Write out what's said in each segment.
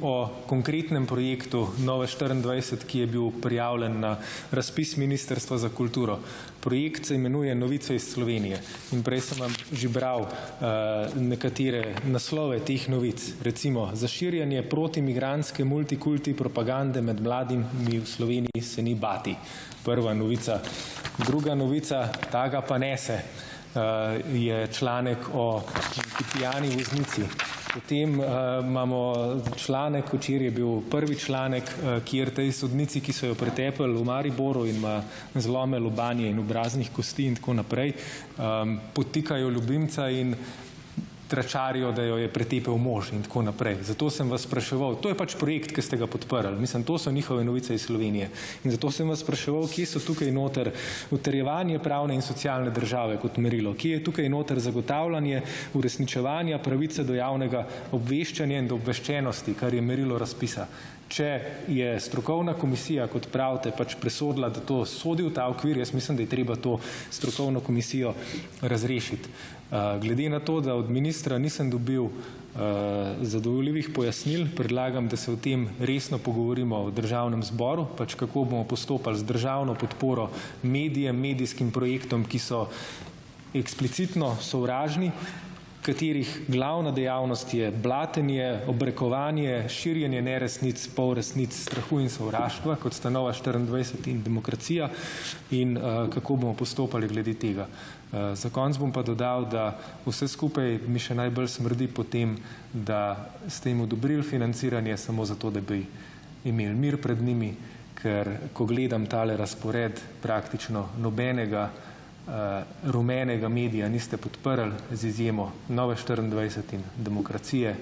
o konkretnem projektu Nove24, ki je bil prijavljen na razpis Ministrstva za kulturo. Projekt se imenuje Novice iz Slovenije in prej sem vam že bral nekatere naslove teh novic. Recimo, zaširjanje protimigrantske multikulti propagande med mladimi v Sloveniji se ni bati. Prva novica. Druga novica, ta ga pa nese, je članek o pijani voznici. Potem imamo članek, včeraj je bil prvi članek, kjer tej sodnici, ki so jo pretepli v Mariboru in ima zlome lobanje in obraznih kosti in tako naprej, podtikajo ljubimca in tračarijo, da jo je pretepel mož in tako naprej. Zato sem vas spraševal, to je pač projekt, ki ste ga podprli. Mislim, to so njihove novice iz Slovenije. In zato sem vas spraševal, kje so tukaj noter utrjevanje pravne in socialne države kot merilo, kje je tukaj noter zagotavljanje uresničevanja pravice do javnega obveščanja in do obveščenosti, kar je merilo razpisa. Če je strokovna komisija, kot pravite, pač presodila, da to sodi v ta okvir, jaz mislim, da je treba to strokovno komisijo razrešiti. Glede na to, da od ministra nisem dobil zadovoljivih pojasnil, predlagam, da se o tem resno pogovorimo v Državnem zboru, pač kako bomo postopali z državno podporo medijem, medijskim projektom, ki so eksplicitno sovražni, katerih glavna dejavnost je blatenje, obrekovanje, širjenje neresnic, polresnic, strahu in sovraštva, kot sta Nova24 in Demokracija, in kako bomo postopali glede tega. Za konec bom pa dodal, da vse skupaj mi še najbolj smrdi po tem, da ste jim odobrili financiranje samo zato, da bi imeli mir pred njimi, ker ko gledam tale razpored, praktično nobenega rumenega medija niste podprli, z izjemo Nove24 in Demokracije,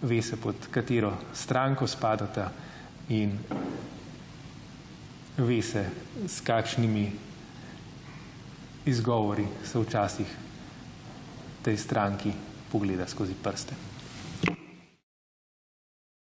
ve se, pod katero stranko spadata in ve se, s kakšnimi izgovori se včasih tej stranki pogleda skozi prste.